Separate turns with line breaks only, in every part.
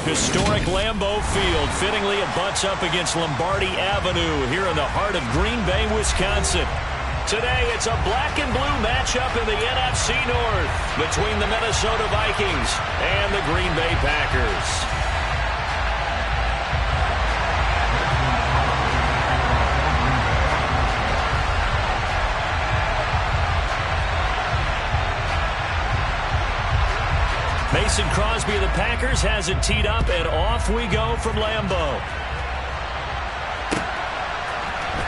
Historic Lambeau Field fittingly it butts up against Lombardi Avenue here in the heart of Green Bay, Wisconsin. Today, it's a black and blue matchup in the NFC North between the Minnesota Vikings and the Green Bay Packers. Mason Crosby of the Packers has it teed up, and off we go from Lambeau.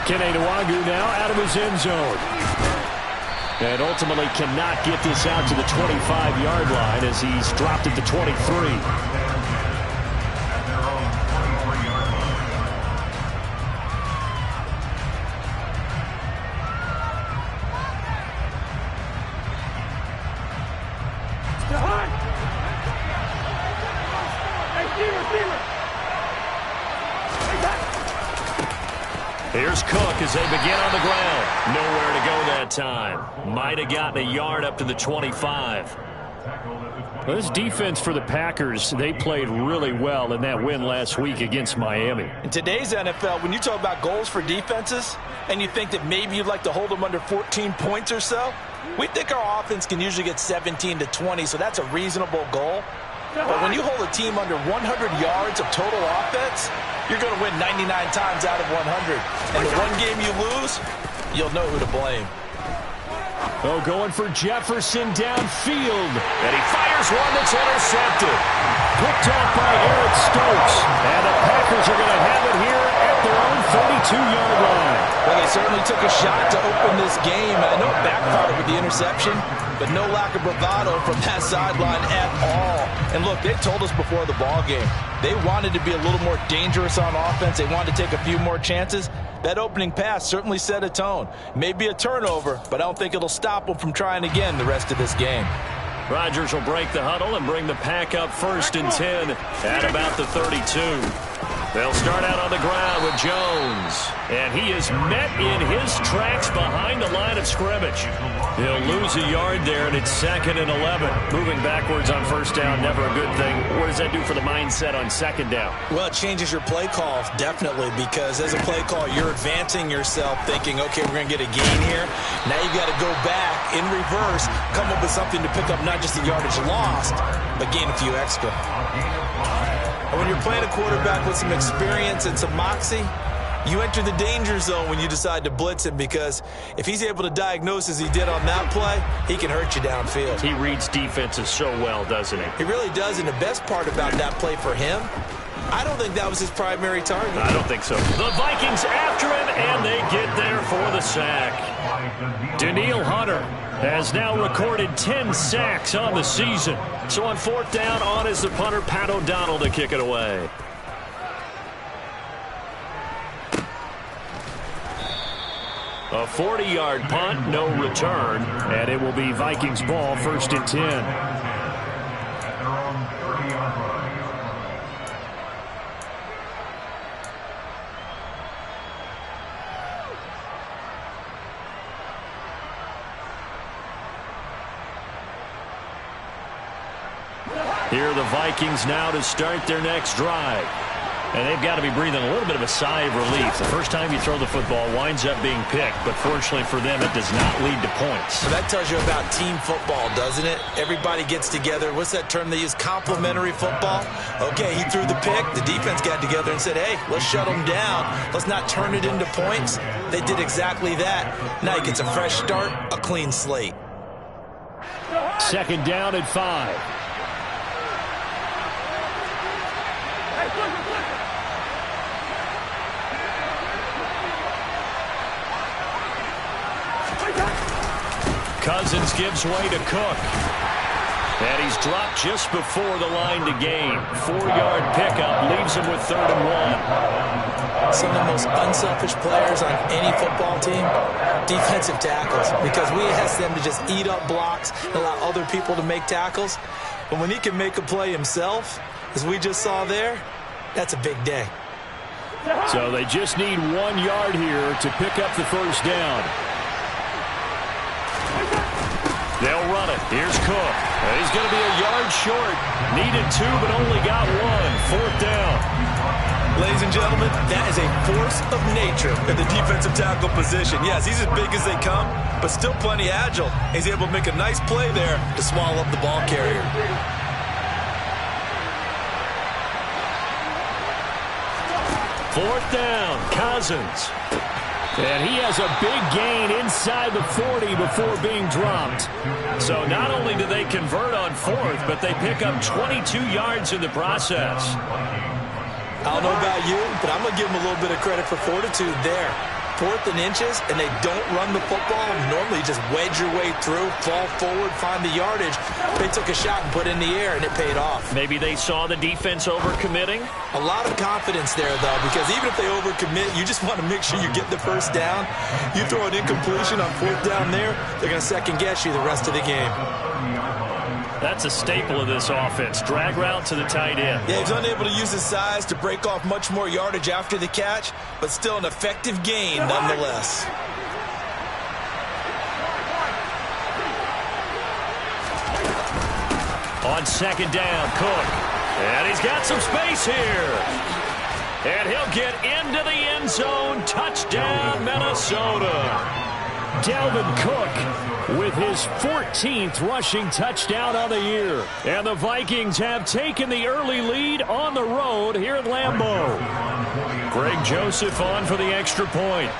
Kene Nwangwu now out of his end zone. And ultimately cannot get this out to the 25-yard line as he's dropped at the 23. Here's Cook as they begin on the ground. Nowhere to go that time. Might have gotten a yard up to the 25. Well, this defense for the Packers, they played really well in that win last week against Miami.
In today's NFL, when you talk about goals for defenses, and you think that maybe you'd like to hold them under 14 points or so, we think our offense can usually get 17 to 20, so that's a reasonable goal. But when you hold a team under 100 yards of total offense, you're going to win 99 times out of 100. And the one game you lose, you'll know who to blame.
Oh, going for Jefferson downfield. And he fires one that's intercepted. Picked off by Eric Stokes. And the Packers are going to have it here at their own 32-yard line.
Well, they certainly took a shot to open this game. And I know it backfired with the interception, but no lack of bravado from that sideline at all. And look, they told us before the ball game, they wanted to be a little more dangerous on offense. They wanted to take a few more chances. That opening pass certainly set a tone. Maybe a turnover, but I don't think it'll stop them from trying again the rest of this game.
Rodgers will break the huddle and bring the pack up 1st and 10 at about the 32. They'll start out on the ground with Jones. And he is met in his tracks behind the line of scrimmage. He'll lose a yard there, and it's 2nd and 11. Moving backwards on 1st down, never a good thing. What does that do for the mindset on 2nd down?
Well, it changes your play call, definitely, because as a play call, you're advancing yourself thinking, okay, we're going to get a gain here. Now you got to go back in reverse, come up with something to pick up not just the yardage lost, but gain a few extra. And when you're playing a quarterback with some experience and some moxie, you enter the danger zone when you decide to blitz him, because if he's able to diagnose as he did on that play, he can hurt you downfield.
He reads defenses so well, doesn't he?
He really does, and the best part about that play for him, I don't think that was his primary target.
I don't think so. The Vikings after him, and they get there for the sack. Danielle Hunter has now recorded 10 sacks on the season. So on 4th down, on is the punter, Pat O'Donnell, to kick it away. A 40-yard punt, no return, and it will be Vikings ball, 1st and 10. Here are the Vikings now to start their next drive. And they've got to be breathing a little bit of a sigh of relief. The first time you throw the football winds up being picked, but fortunately for them, it does not lead to points.
So that tells you about team football, doesn't it? Everybody gets together. What's that term they use? Complementary football? Okay, he threw the pick. The defense got together and said, hey, let's shut them down. Let's not turn it into points. They did exactly that. Now he gets a fresh start, a clean slate.
2nd down at 5. Cousins gives way to Cook. And he's dropped just before the line to gain. 4-yard pickup leaves him with 3rd and 1.
Some of the most unselfish players on any football team, defensive tackles, because we ask them to just eat up blocks and allow other people to make tackles. But when he can make a play himself, as we just saw there, that's a big day.
So they just need 1 yard here to pick up the 1st down. They'll run it. Here's Cook. He's going to be a yard short. Needed 2, but only got 1. 4th down.
Ladies and gentlemen, that is a force of nature in the defensive tackle position. Yes, he's as big as they come, but still plenty agile. He's able to make a nice play there to swallow up the ball carrier.
Fourth down, Cousins. And he has a big gain inside the 40 before being dropped. So not only do they convert on 4th, but they pick up 22 yards in the process.
I don't know about you, but I'm going to give them a little bit of credit for fortitude there. 4th and inches, and they don't run the football. Normally, just wedge your way through, fall forward, find the yardage. They took a shot and put it in the air, and it paid off.
Maybe they saw the defense overcommitting?
A lot of confidence there, though, because even if they overcommit, you just want to make sure you get the first down. You throw an incompletion on 4th down there, they're going to second-guess you the rest of the game.
That's a staple of this offense. Drag route to the tight end.
Yeah, he's unable to use his size to break off much more yardage after the catch, but still an effective gain nonetheless.
On 2nd down, Cook. And he's got some space here. And he'll get into the end zone. Touchdown, Minnesota. Dalvin Cook with his 14th rushing touchdown on the year. And the Vikings have taken the early lead on the road here at Lambeau. Greg Joseph on for the extra point.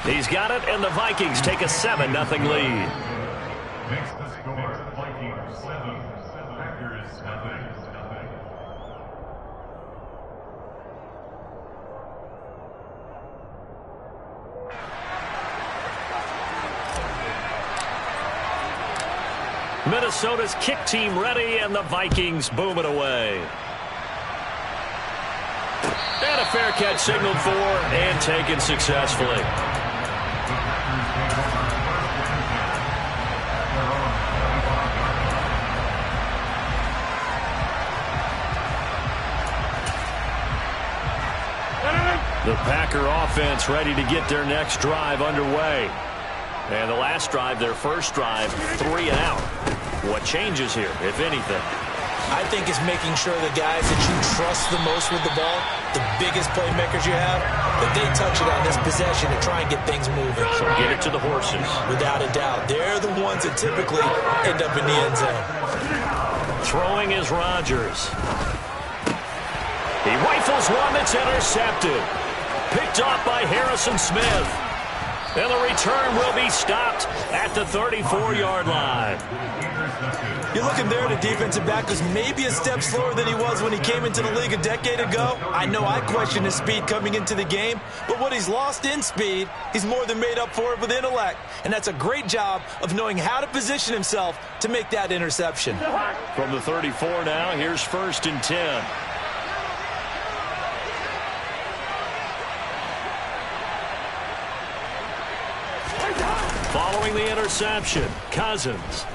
He's got it, and the Vikings take a 7-0 lead.
Makes the score Vikings 7, Packers nothing.
Minnesota's kick team ready, and the Vikings boom it away. And a fair catch signaled for and taken successfully. The Packer offense ready to get their next drive underway. And the last drive, their first drive, 3 and out. What changes here, if anything?
I think it's making sure the guys that you trust the most with the ball, the biggest playmakers you have, that they touch it on this possession to try and get things moving.
So get it to the horses.
Without a doubt. They're the ones that typically end up in the end zone.
Throwing is Rodgers. He rifles one that's intercepted. Picked off by Harrison Smith. And the return will be stopped at the 34-yard line.
You're looking there at a defensive back who's maybe a step slower than he was when he came into the league a decade ago. I know I questioned his speed coming into the game, but what he's lost in speed, he's more than made up for it with intellect. And that's a great job of knowing how to position himself to make that interception.
From the 34 now, here's 1st and 10. Following the interception, Cousins.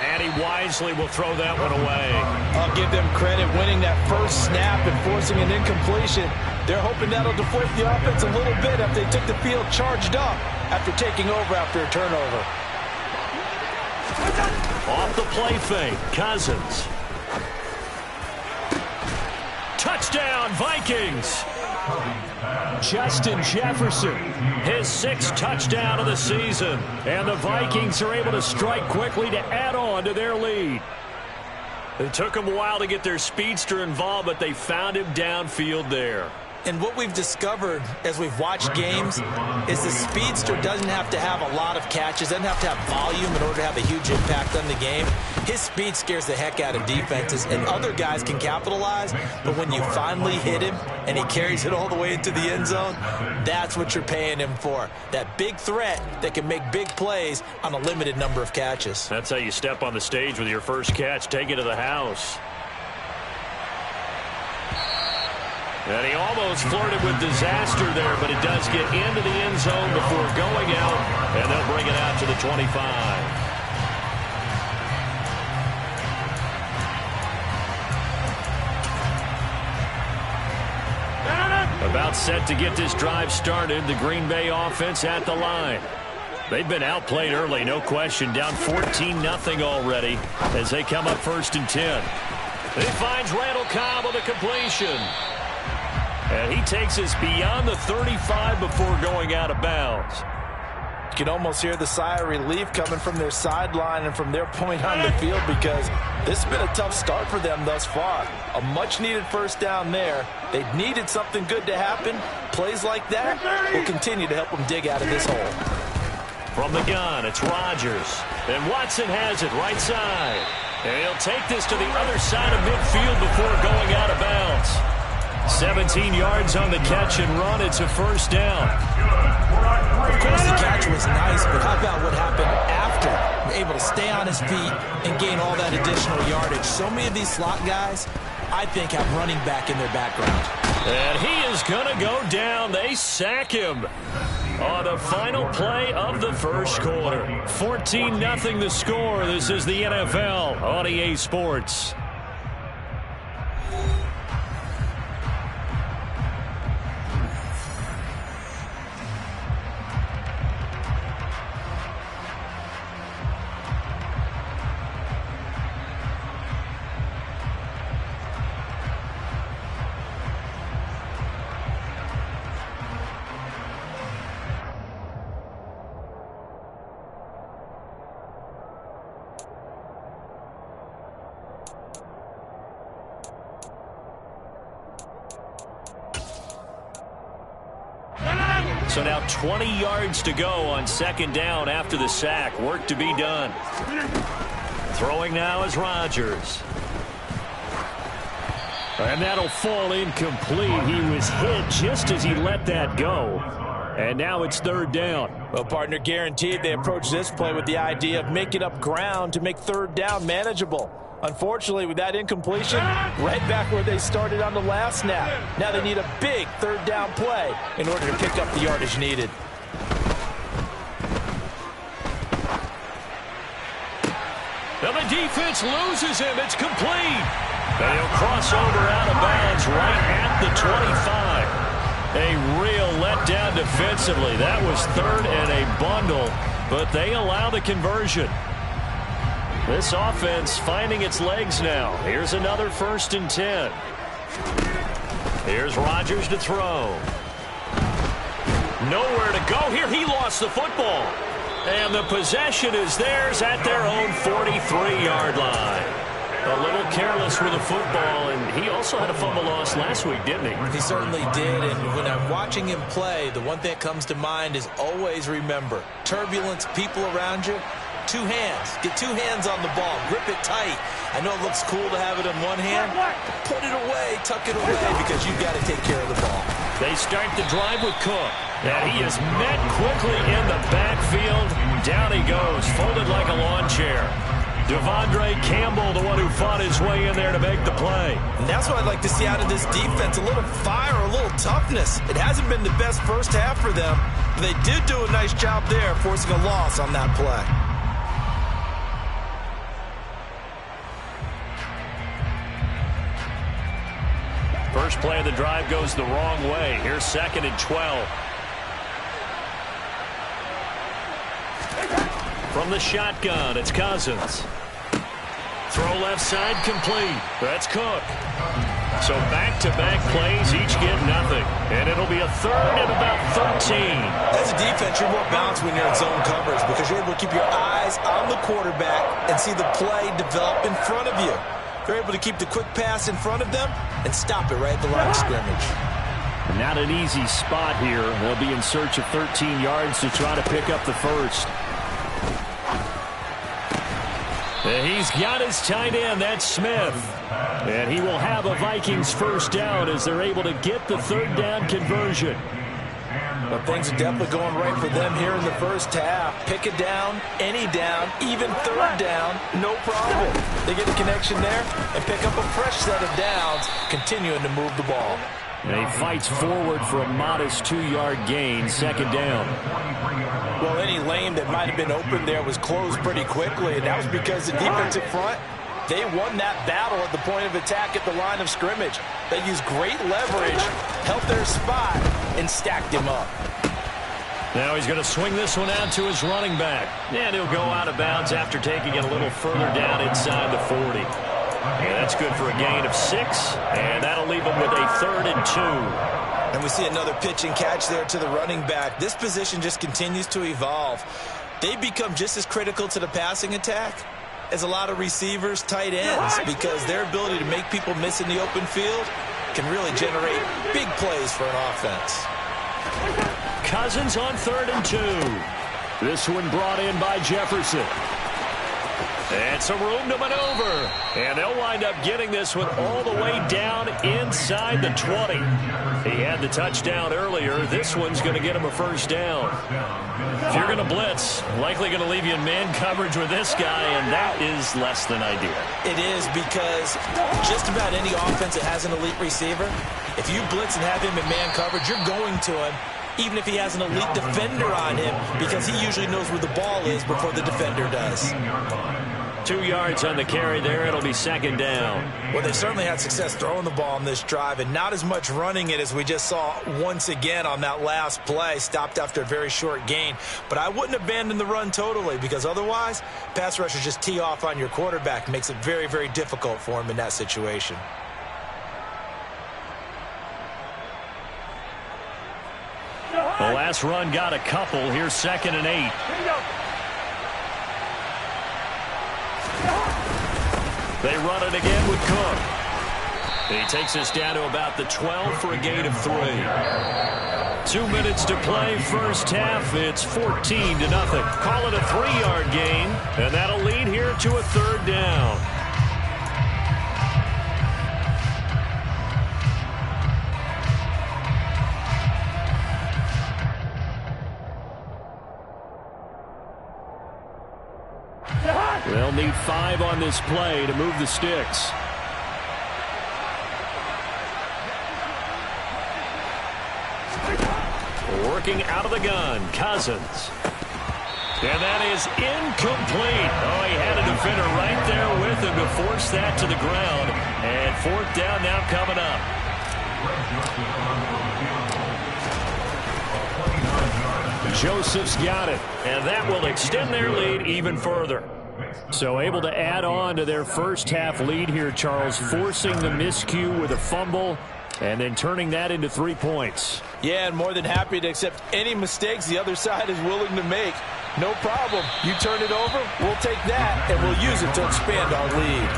And he wisely will throw that one away.
I'll give them credit winning that first snap and forcing an incompletion. They're hoping that'll deflate the offense a little bit after they took the field charged up after taking over after a turnover.
Off the play fake, Cousins. Touchdown, Vikings! Justin Jefferson, his 6th touchdown of the season. And the Vikings are able to strike quickly to add on to their lead. It took them a while to get their speedster involved, but they found him downfield there.
And what we've discovered as we've watched games is the speedster doesn't have to have a lot of catches, doesn't have to have volume in order to have a huge impact on the game. His speed scares the heck out of defenses, and other guys can capitalize, but when you finally hit him and he carries it all the way into the end zone, that's what you're paying him for. That big threat that can make big plays on a limited number of catches.
That's how you step on the stage with your first catch, take it to the house. And he almost flirted with disaster there, but it does get into the end zone before going out, and they'll bring it out to the 25. About set to get this drive started. The Green Bay offense at the line. They've been outplayed early, no question. Down 14-0 already as they come up 1st and 10. He finds Randall Cobb with a completion. And he takes us beyond the 35 before going out of bounds.
You can almost hear the sigh of relief coming from their sideline and from their point on the field, because this has been a tough start for them thus far. A much-needed first down there. They needed something good to happen. Plays like that will continue to help them dig out of this hole.
From the gun, it's Rodgers. And Watson has it right side. And he'll take this to the other side of midfield before going out of bounds. 17 yards on the catch and run. It's a first down.
Of course, the catch was nice, but how about what happened after? Able to stay on his feet and gain all that additional yardage. So many of these slot guys, I think, have running back in their background.
And he is going to go down. They sack him on the final play of the first quarter. 14-0 the score. This is the NFL on EA Sports. So now 20 yards to go on 2nd down after the sack. Work to be done. Throwing now is Rodgers. And that'll fall incomplete. He was hit just as he let that go. And now it's 3rd down.
Well, partner, guaranteed they approach this play with the idea of making up ground to make 3rd down manageable. Unfortunately, with that incompletion, right back where they started on the last snap. Now they need a big 3rd down play in order to pick up the yardage needed.
Now the defense loses him. It's complete. And he'll cross over out of bounds right at the 25. A real letdown defensively. That was 3rd and a bundle, but they allow the conversion. This offense finding its legs now. Here's another 1st and 10. Here's Rodgers to throw. Nowhere to go here. He lost the football. And the possession is theirs at their own 43-yard line. A little careless with the football, and he also had a fumble loss last week, didn't he?
He certainly did, and when I'm watching him play, the one thing that comes to mind is always remember, turbulence, people around you, 2 hands. Get 2 hands on the ball. Grip it tight. I know it looks cool to have it in one hand. Put it away. Tuck it away because you've got to take care of the ball.
They start the drive with Cook. And he is met quickly in the backfield. Down he goes, folded like a lawn chair. Devondre Campbell, the one who fought his way in there to make the play.
And that's what I'd like to see out of this defense. A little fire, a little toughness. It hasn't been the best first half for them. But they did do a nice job there, forcing a loss on that play.
First play of the drive goes the wrong way. Here's 2nd and 12. From the shotgun, it's Cousins. Throw left side complete. That's Cook. So back-to-back plays, each get nothing. And it'll be a 3rd and about 13.
As a defense, you're more balanced when you're in zone coverage because you're able to keep your eyes on the quarterback and see the play develop in front of you. They're able to keep the quick pass in front of them and stop it right at the line of scrimmage.
Not an easy spot here. They'll be in search of 13 yards to try to pick up the first. And he's got his tight end, that's Smith. And he will have a Vikings first down as they're able to get the 3rd down conversion.
But things are definitely going right for them here in the first half. Pick it down, any down, even 3rd down, no problem. They get a connection there and pick up a fresh set of downs, continuing to move the ball.
And he fights forward for a modest 2-yard gain, 2nd down.
Well, any lane that might have been open there was closed pretty quickly, and that was because the defensive front They won that battle at the point of attack at the line of scrimmage. They used great leverage, held their spot, and stacked him up.
Now he's going to swing this one out to his running back. And he'll go out of bounds after taking it a little further down inside the 40. And that's good for a gain of 6. And that'll leave him with a 3rd and 2.
And we see another pitch and catch there to the running back. This position just continues to evolve. They become just as critical to the passing attack as a lot of receivers, tight ends, because their ability to make people miss in the open field can really generate big plays for an offense.
Cousins on 3rd and 2. This one brought in by Jefferson. And some room to maneuver. And they'll wind up getting this one all the way down inside the 20. He had the touchdown earlier. This one's going to get him a 1st down. If you're going to blitz, likely going to leave you in man coverage with this guy, and that is less than ideal.
It is, because just about any offense that has an elite receiver, if you blitz and have him in man coverage, you're going to him, even if he has an elite defender on him, because he usually knows where the ball is before the defender does.
2 yards on the carry there. It'll be 2nd down.
Well, they certainly had success throwing the ball on this drive, and not as much running it as we just saw once again on that last play. Stopped after a very short gain. But I wouldn't abandon the run totally, because otherwise, pass rushers just tee off on your quarterback. Makes it very, very difficult for him in that situation.
The last run got a couple. Here's 2nd and 8. They run it again with Cook. He takes us down to about the 12 for a gain of 3. 2 minutes to play, first half. It's 14-0. Call it a 3-yard gain, and that'll lead here to a 3rd down. They'll need 5 on this play to move the sticks. Working out of the gun, Cousins. And that is incomplete. Oh, he had a defender right there with him to force that to the ground. And 4th down now coming up. Joseph's got it. And that will extend their lead even further. So able to add on to their first half lead here, Charles, forcing the miscue with a fumble and then turning that into 3 points.
Yeah, and more than happy to accept any mistakes the other side is willing to make. No problem. You turn it over, we'll take that, and we'll use it to expand our lead.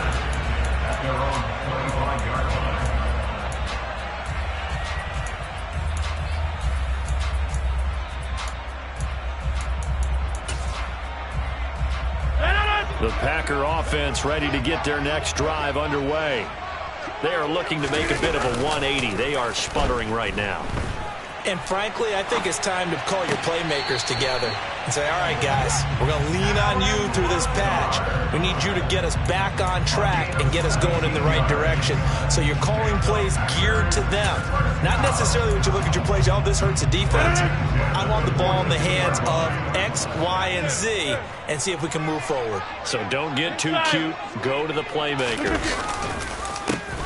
At their own 25-yard line.
The Packer offense ready to get their next drive underway. They are looking to make a bit of a 180. They are sputtering right now.
And frankly, I think it's time to call your playmakers together and say, all right, guys, we're going to lean on you through this patch. We need you to get us back on track and get us going in the right direction. So you're calling plays geared to them. Not necessarily when you look at your plays, oh, this hurts the defense. I want the ball in the hands of X, Y, and Z and see if we can move forward.
So don't get too cute. Go to the playmakers.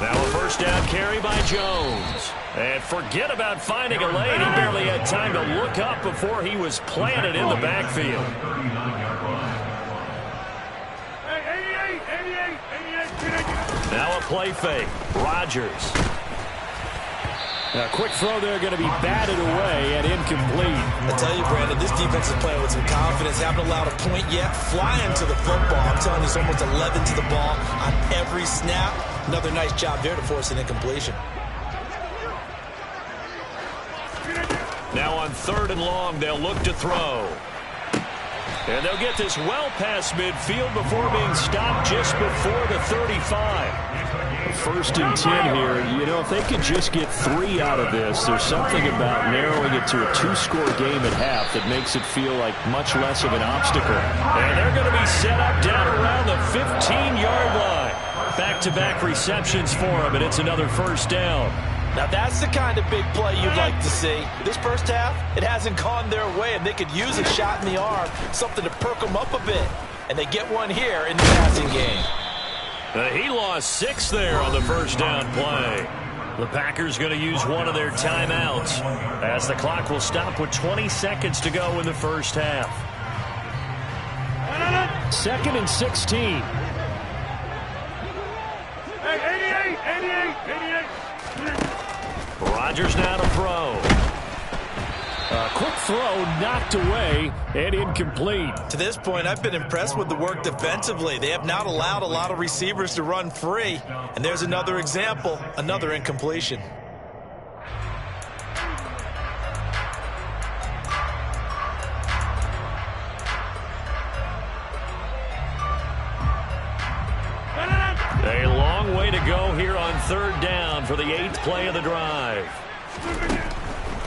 Now a 1st down carry by Jones. And forget about finding a lane. He barely had time to look up before he was planted in the backfield. Now a play fake. Rodgers. A quick throw there going to be batted away and incomplete.
I tell you, Brandon, this defense is playing with some confidence. Haven't allowed a point yet. Flying to the football. I'm telling you, it's almost 11 to the ball on every snap. Another nice job there to force an incompletion.
Now on 3rd and long, they'll look to throw. And they'll get this well past midfield before being stopped just before the 35. 1st and 10 here. You know, if they could just get 3 out of this, there's something about narrowing it to a 2-score game at half that makes it feel like much less of an obstacle. And they're going to be set up down around the 15-yard line. Back-to-back receptions for him, and it's another 1st down.
Now that's the kind of big play you'd like to see. This first half, it hasn't gone their way, and they could use a shot in the arm, something to perk them up a bit. And they get one here in the passing game.
He lost 6 there on the first down play. The Packers going to use one of their timeouts as the clock will stop with 20 seconds to go in the first half. 2nd and 16. 88. Rodgers now to throw. A quick throw knocked away and incomplete.
To this point, I've been impressed with the work defensively. They have not allowed a lot of receivers to run free. And there's another example, another incompletion.
A long way to go here on 3rd down for the 8th play of the drive.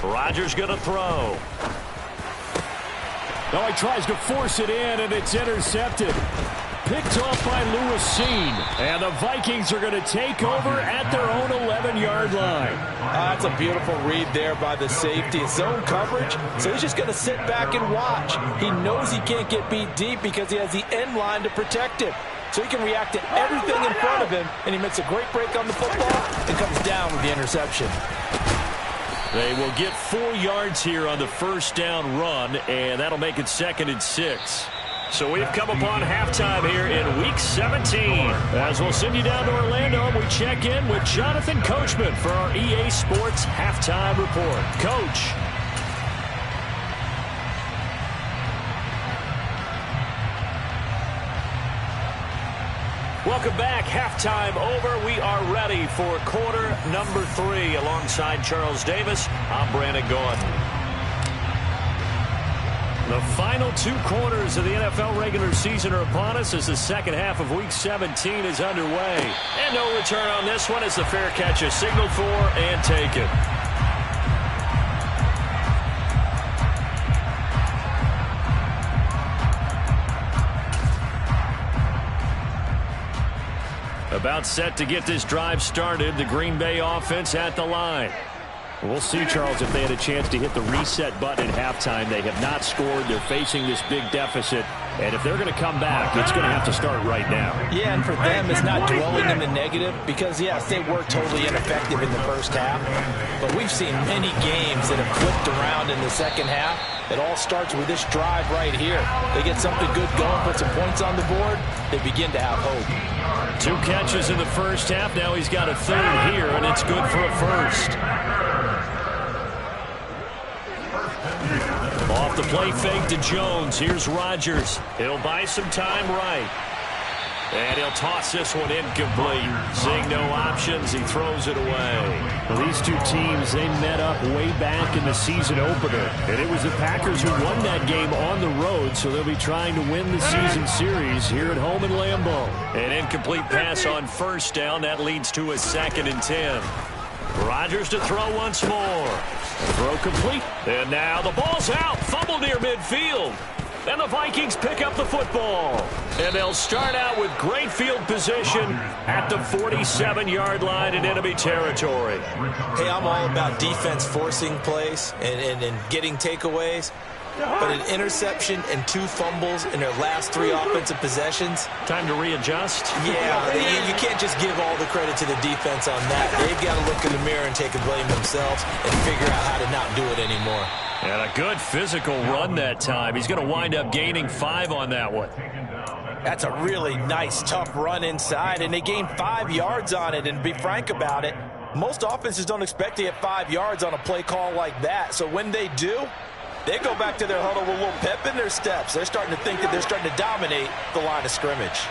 Rodgers going to throw.
Oh, he tries to force it in, and it's intercepted. Picked off by Lewis Cine. And the Vikings are going to take over at their own 11-yard line.
That's a beautiful read there by the safety. It's zone coverage, so he's just going to sit back and watch. He knows he can't get beat deep because he has the end line to protect him. So he can react to everything in front of him, and he makes a great break on the football and comes down with the interception.
They will get 4 yards here on the first down run, and that'll make it 2nd and 6. So we've come upon halftime here in Week 17. As we'll send you down to Orlando, and we check in with Jonathan Coachman for our EA Sports Halftime Report. Coach. Welcome back. Halftime over. We are ready for quarter number 3. Alongside Charles Davis, I'm Brandon Gordon. The final 2 quarters of the NFL regular season are upon us as the second half of Week 17 is underway. And no return on this one as the fair catch is signaled for and taken. About set to get this drive started. The Green Bay offense at the line.
We'll see, Charles, if they had a chance to hit the reset button at halftime. They have not scored. They're facing this big deficit. And if they're going to come back, it's going to have to start right now.
Yeah, and for them, it's not dwelling in the negative because, yes, they were totally ineffective in the first half. But we've seen many games that have flipped around in the second half. It all starts with this drive right here. They get something good going, put some points on the board, they begin to have hope.
2 catches in the first half. Now he's got a 3rd here, and it's good for a 1st. Off the play fake to Jones. Here's Rodgers. He'll buy some time right. And he'll toss this one incomplete. Seeing no options, he throws it away.
Well, these 2 teams, they met up way back in the season opener. And it was the Packers who won that game on the road, so they'll be trying to win the season series here at home in Lambeau.
An incomplete pass on 1st down. That leads to a 2nd and 10. Rodgers to throw once more. Throw complete. And now the ball's out. Fumble near midfield. And the Vikings pick up the football. And they'll start out with great field position at the 47-yard line in enemy territory.
Hey, I'm all about defense forcing plays and getting takeaways. But an interception and 2 fumbles in their last 3 offensive possessions.
Time to readjust?
Yeah, you can't just give all the credit to the defense on that. They've got to look in the mirror and take the blame themselves and figure out how to not do it anymore.
And a good physical run that time. He's going to wind up gaining 5 on that one.
That's a really nice, tough run inside, and they gained 5 yards on it. And to be frank about it, most offenses don't expect to get 5 yards on a play call like that. So when they do, they go back to their huddle with a little pep in their steps. They're starting to think that they're starting to dominate the line of scrimmage.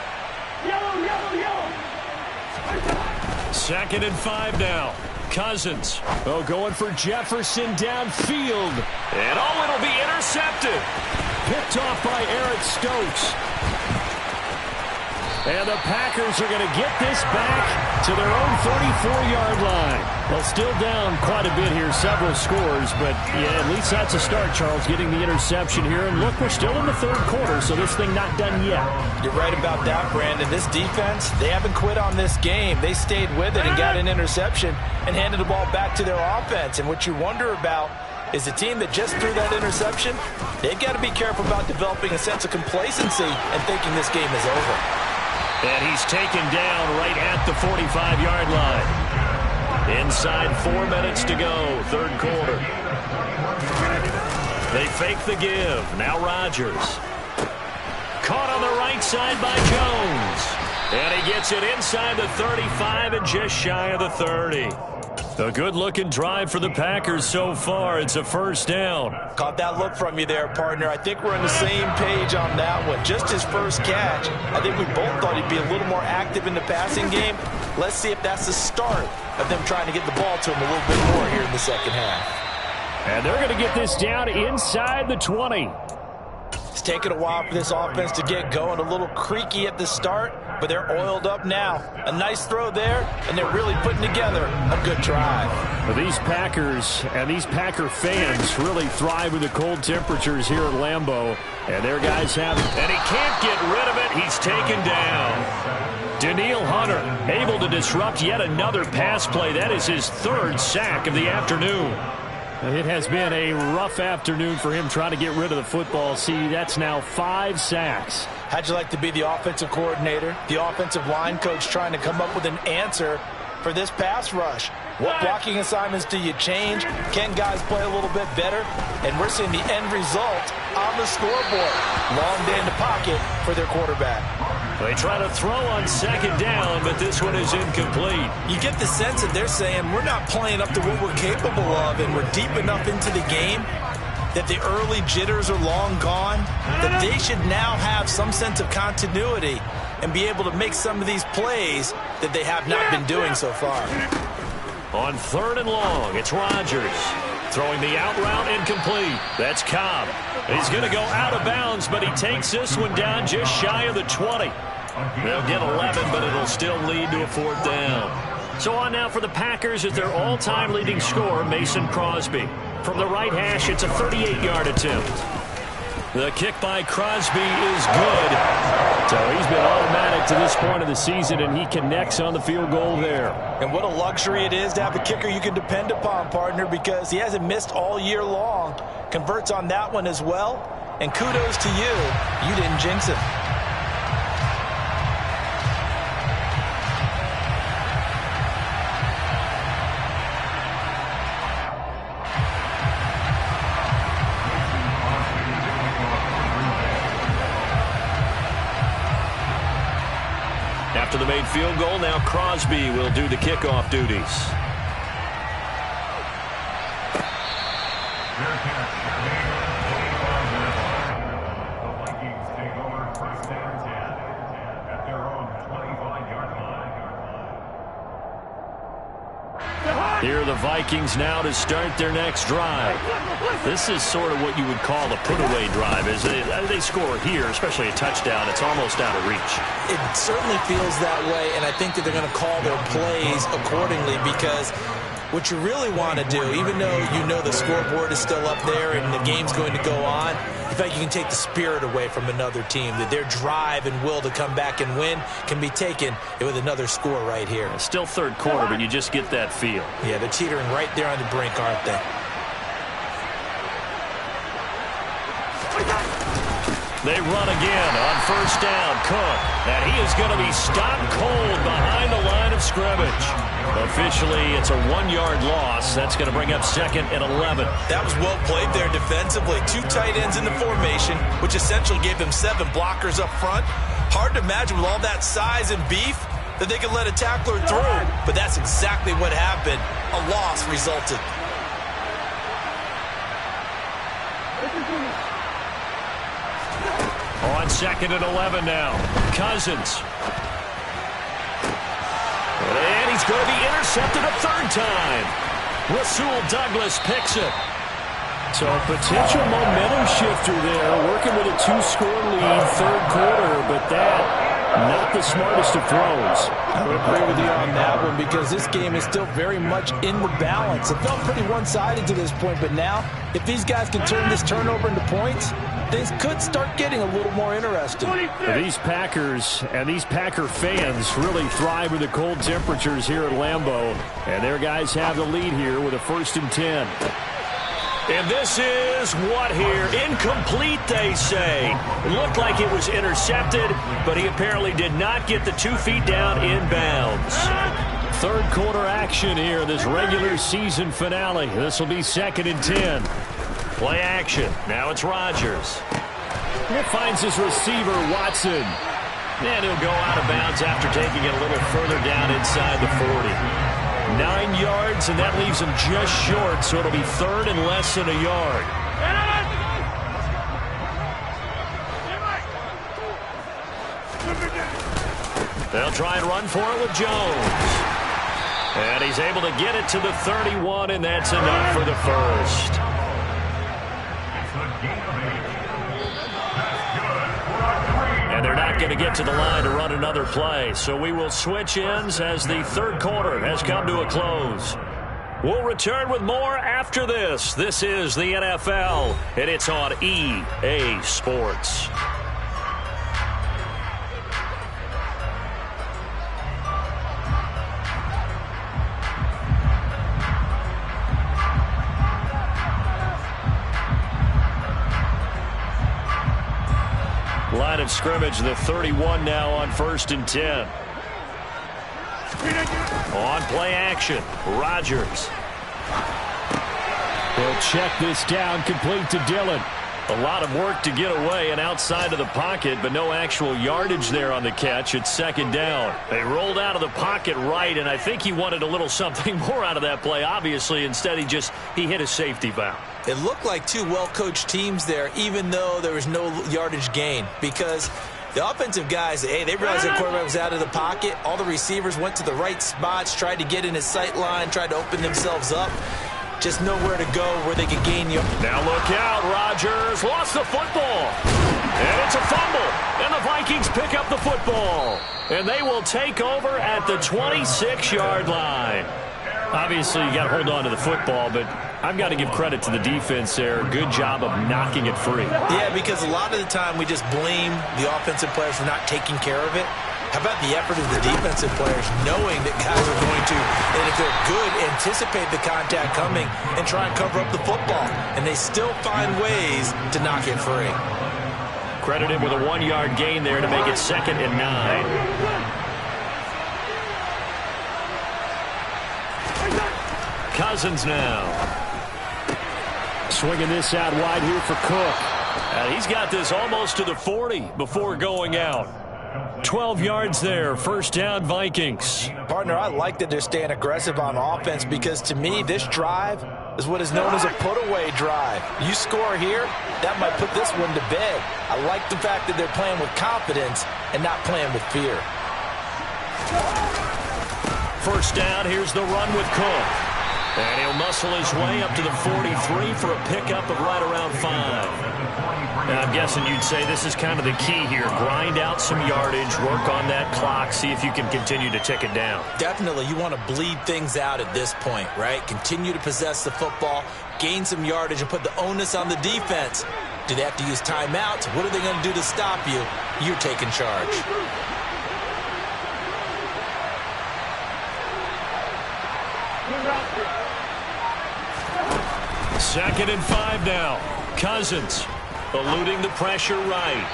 2nd and 5 now. Cousins.
Oh, going for Jefferson downfield.
And it'll be intercepted.
Picked off by Eric Stokes. And the Packers are going to get this back to their own 34-yard line. Well, still down quite a bit here, several scores, but yeah, at least that's a start, Charles, getting the interception here. And look, we're still in the 3rd quarter, so this thing not done yet.
You're right about that, Brandon. This defense, they haven't quit on this game. They stayed with it and got an interception and handed the ball back to their offense. And what you wonder about is the team that just threw that interception, they've got to be careful about developing a sense of complacency and thinking this game is over.
And he's taken down right at the 45-yard line. Inside 4 minutes to go, third quarter. They fake the give. Now Rodgers. Caught on the right side by Jones. And he gets it inside the 35 and just shy of the 30. A good-looking drive for the Packers so far. It's a first down.
Caught that look from you there, partner. I think we're on the same page on that one. Just his first catch. I think we both thought he'd be a little more active in the passing game. Let's see if that's the start of them trying to get the ball to him a little bit more here in the second half.
And they're going to get this down inside the 20.
It's taken a while for this offense to get going. A little creaky at the start, but they're oiled up now. A nice throw there, and they're really putting together a good drive.
Well, these Packers and these Packer fans really thrive with the cold temperatures here at Lambeau. And their guys have it.
And he can't get rid of it. He's taken down. Danielle Hunter able to disrupt yet another pass play. That is his third sack of the afternoon.
It has been a rough afternoon for him trying to get rid of the football. See, that's now 5 sacks.
How'd you like to be the offensive coordinator, the offensive line coach trying to come up with an answer for this pass rush? What blocking assignments do you change? Can guys play a little bit better? And we're seeing the end result on the scoreboard. Long day in the pocket for their quarterback.
They try to throw on second down, but this one is incomplete.
You get the sense that they're saying we're not playing up to what we're capable of, and we're deep enough into the game that the early jitters are long gone, that they should now have some sense of continuity and be able to make some of these plays that they have not been doing so far.
On third and long, it's Rodgers. Throwing the out route incomplete. That's Cobb. He's going to go out of bounds, but he takes this one down just shy of the 20. They'll get 11, but it'll still lead to a fourth down. So on now for the Packers is their all-time leading scorer, Mason Crosby. From the right hash, it's a 38-yard attempt. The kick by Crosby is good. So he's been automatic to this point of the season, and he connects on the field goal there.
And what a luxury it is to have a kicker you can depend upon, partner, because he hasn't missed all year long. Converts on that one as well. And kudos to you. You didn't jinx it.
After the made field goal, now Crosby will do the kickoff duties.
The Vikings take over first down 10 at their own 25-yard line.
Here are the Vikings now to start their next drive. This is sort of what you would call a put-away drive. As they score here, especially a touchdown, it's almost out of reach.
It certainly feels that way, and I think that they're going to call their plays accordingly, because what you really want to do, even though you know the scoreboard is still up there and the game's going to go on, in fact, you can take the spirit away from another team, that their drive and will to come back and win can be taken with another score right here.
It's still third quarter, but you just get that feel.
Yeah, they're teetering right there on the brink, aren't they?
They run again on first down. Cook, and he is going to be stopped cold behind the line of scrimmage. Officially, it's a 1-yard loss. That's going to bring up second and 11.
That was well played there defensively. 2 tight ends in the formation, which essentially gave them 7 blockers up front. Hard to imagine with all that size and beef that they could let a tackler through. But that's exactly what happened. A loss resulted.
On second and 11 now. Cousins. And he's going to be intercepted a third time. Rasul Douglas picks it.
So a potential momentum shifter there, working with a 2-score lead, third quarter, but that not the smartest of throws.
I would agree with you on that one, because this game is still very much in the balance. It felt pretty one-sided to this point, but now, if these guys can turn this turnover into points, things could start getting a little more interesting.
These Packers and these Packer fans really thrive with the cold temperatures here at Lambeau, and their guys have the lead here with a 1st and 10.
And this is what here? Incomplete, they say. It looked like it was intercepted, but he apparently did not get the 2 feet down in bounds.
Third quarter action here, this regular season finale. This will be 2nd and 10.
Play action. Now it's Rodgers.
And it finds his receiver, Watson.
And he'll go out of bounds after taking it a little further down inside the 40. 9 yards, and that leaves him just short, so it'll be 3rd and less than a yard. They'll try and run for it with Jones. And he's able to get it to the 31, and that's enough for the first. And they're not going to get to the line to run another play. So we will switch ends as the third quarter has come to a close. We'll return with more after this. This is the NFL, and it's on EA Sports. Line of scrimmage, the 31 now on 1st and 10. On play action, Rodgers.
They'll check this down, complete to Dillon.
A lot of work to get away and outside of the pocket, but no actual yardage there on the catch. It's 2nd down. They rolled out of the pocket right, and I think he wanted a little something more out of that play, obviously. Instead, he hit a safety valve.
It looked like two well-coached teams there, even though there was no yardage gain, because the offensive guys, hey, they realized their quarterback was out of the pocket. All the receivers went to the right spots, tried to get in his sight line, tried to open themselves up. Just nowhere to go where they could gain you.
Now look out, Rodgers lost the football. And it's a fumble. And the Vikings pick up the football. And they will take over at the 26-yard line. Obviously, you got to hold on to the football, but I've got to give credit to the defense there. Good job of knocking it free.
Yeah, because a lot of the time we just blame the offensive players for not taking care of it. How about the effort of the defensive players knowing that guys are going to, and if they're good, anticipate the contact coming and try and cover up the football. And they still find ways to knock it free.
Credited with a 1-yard gain there to make it 2nd and 9. Cousins now.
Swinging this out wide here for Cook.
And he's got this almost to the 40 before going out. 12 yards there, 1st down Vikings.
Partner, I like that they're staying aggressive on offense because to me, this drive is what is known as a put-away drive. You score here, that might put this one to bed. I like the fact that they're playing with confidence and not playing with fear.
1st down, here's the run with Cook. And he'll muscle his way up to the 43 for a pickup of right around 5. And I'm guessing you'd say this is kind of the key here. Grind out some yardage, work on that clock, see if you can continue to tick it down.
Definitely, you want to bleed things out at this point, right? Continue to possess the football, gain some yardage, and put the onus on the defense. Do they have to use timeouts? What are they going to do to stop you? You're taking charge.
Second and 5 now. Cousins eluding the pressure right.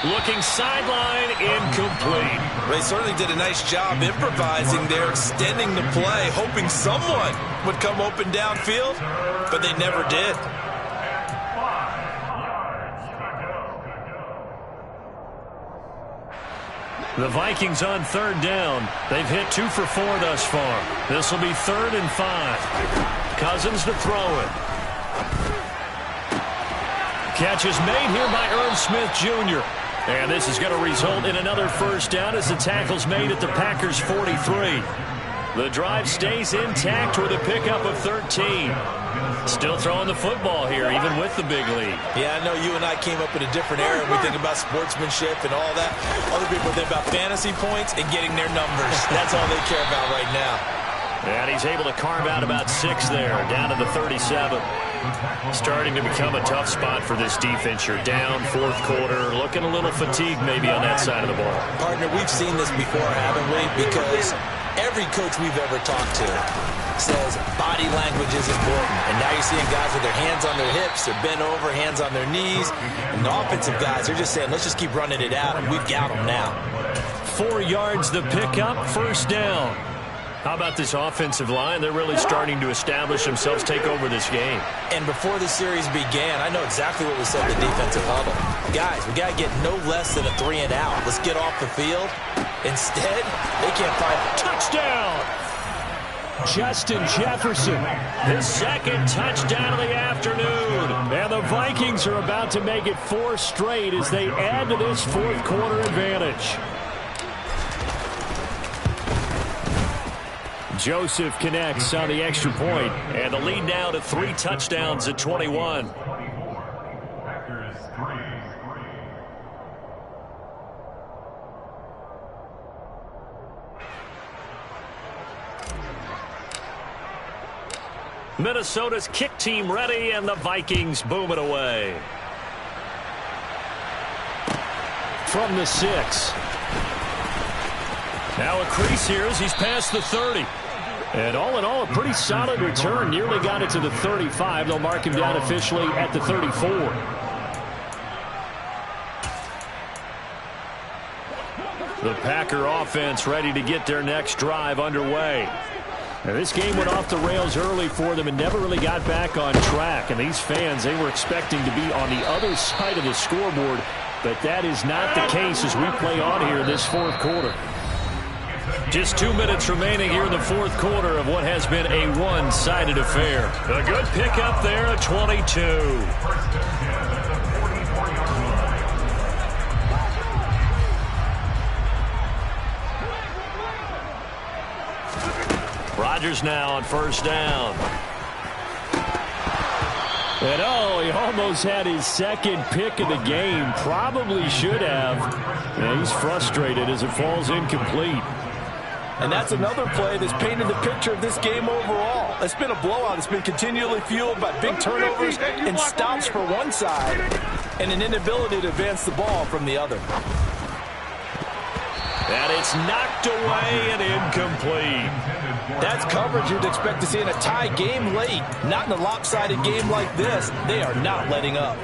Looking sideline, incomplete.
They certainly did a nice job improvising there, extending the play, hoping someone would come open downfield, but they never did.
The Vikings on 3rd down. They've hit 2 for 4 thus far. This will be 3rd and 5. Cousins to throw it. Catch is made here by Irv Smith Jr. And this is going to result in another 1st down as the tackle's made at the Packers' 43. The drive stays intact with a pickup of 13. Still throwing the football here, even with the big lead.
Yeah, I know you and I came up in a different era. We think about sportsmanship and all that. Other people think about fantasy points and getting their numbers. That's all they care about right now.
And he's able to carve out about 6 there, down to the 37. Starting to become a tough spot for this defense. You're down 4th quarter, looking a little fatigued maybe on that side of the ball.
Partner, we've seen this before, haven't we? Because every coach we've ever talked to says body language is important. And now you're seeing guys with their hands on their hips, they're bent over, hands on their knees. And the offensive guys, they're just saying, let's just keep running it out, and we've got them now.
4 yards the pickup, first down. How about this offensive line? They're really starting to establish themselves, take over this game.
And before the series began, I know exactly what we said in the defensive huddle. Guys, we got to get no less than a 3 and out. Let's get off the field. Instead, they can't find a
touchdown.
Justin Jefferson.
His second touchdown of the afternoon.
And the Vikings are about to make it 4 straight as they add to this fourth quarter advantage. Joseph connects on the extra point.
And the lead now to 3 touchdowns at 21.
Packers 3.
Minnesota's kick team ready, and the Vikings boom it away.
From the 6.
Now a crease here as he's past the 30.
And all in all, a pretty solid return. Nearly got it to the 35. They'll mark him down officially at the 34.
The Packer offense ready to get their next drive underway.
Now, this game went off the rails early for them and never really got back on track. And these fans, they were expecting to be on the other side of the scoreboard. But that is not the case as we play on here in this fourth quarter.
Just 2 minutes remaining here in the fourth quarter of what has been a one-sided affair. A good pickup there at 22. Rodgers now on first down.
And oh, he almost had his second pick of the game. Probably should have. Yeah, he's frustrated as it falls incomplete.
And that's another play that's painted the picture of this game overall. It's been a blowout. It's been continually fueled by big turnovers and stops for one side and an inability to advance the ball from the other.
And it's knocked away and incomplete.
That's coverage you'd expect to see in a tie game late. Not in a lopsided game like this. They are not letting up.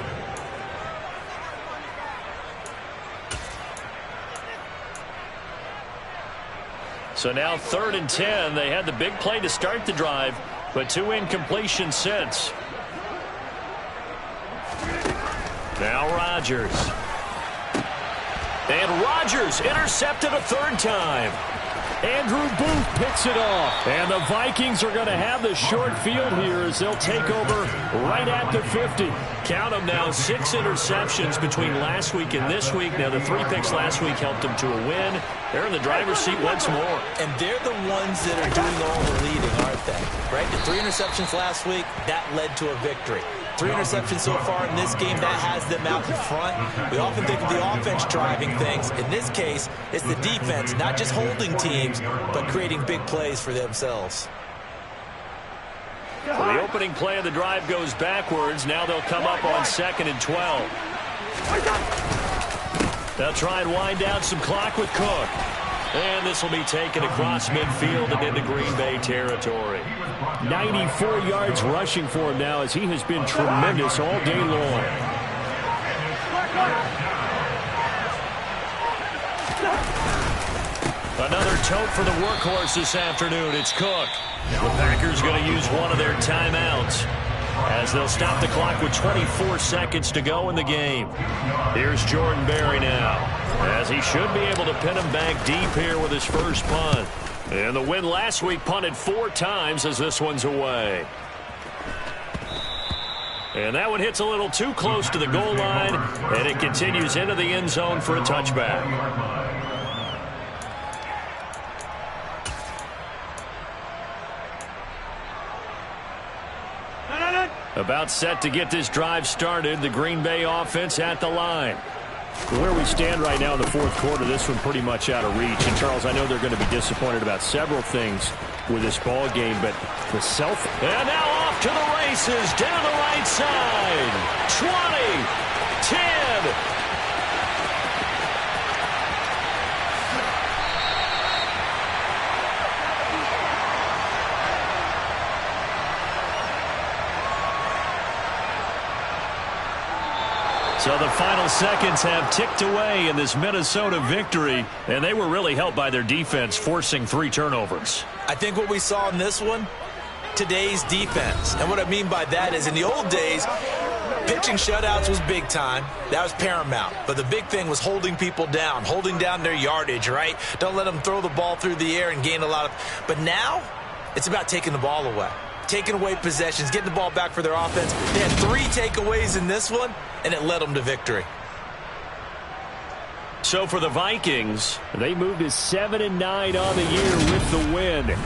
So now 3rd and 10. They had the big play to start the drive, but 2 incompletions since. Now Rodgers. And Rodgers intercepted a 3rd time.
Andrew Booth picks it off. And the Vikings are going to have the short field here as they'll take over right at the 50.
Count them now, 6 interceptions between last week and this week. Now the 3 picks last week helped them to a win. They're in the driver's seat once more.
And they're the ones that are doing all the leading, aren't they? Right? The 3 interceptions last week, that led to a victory. 3 interceptions so far in this game, that has them out in front. We often think of the offense driving things. In this case, it's the defense, not just holding teams, but creating big plays for themselves.
Well, the opening play of the drive goes backwards. Now they'll come up on 2nd and 12. They'll try and wind down some clock with Cook. And this will be taken across midfield and into Green Bay territory.
94 yards rushing for him now as he has been tremendous all day long.
Another tote for the workhorse this afternoon. It's Cook. The Packers going to use one of their timeouts as they'll stop the clock with 24 seconds to go in the game. Here's Jordan Berry now, as he should be able to pin him back deep here with his first punt. And the win last week punted 4 times as this one's away. And that one hits a little too close to the goal line, and it continues into the end zone for a touchback. About set to get this drive started. The Green Bay offense at the line.
Where we stand right now in the fourth quarter, this one pretty much out of reach. And, Charles, I know they're going to be disappointed about several things with this ball game, but the
And now off to the races, down the right side. 20, 10. So the final seconds have ticked away in this Minnesota victory, and they were really helped by their defense, forcing 3 turnovers.
I think what we saw in this one, today's defense. And what I mean by that is in the old days, pitching shutouts was big time. That was paramount. But the big thing was holding people down, holding down their yardage, right? Don't let them throw the ball through the air and gain a lot of... But now, it's about taking the ball away. Taking away possessions, getting the ball back for their offense. They had 3 takeaways in this one, and it led them to victory.
So for the Vikings,
they moved to 7-9 on the year with the win.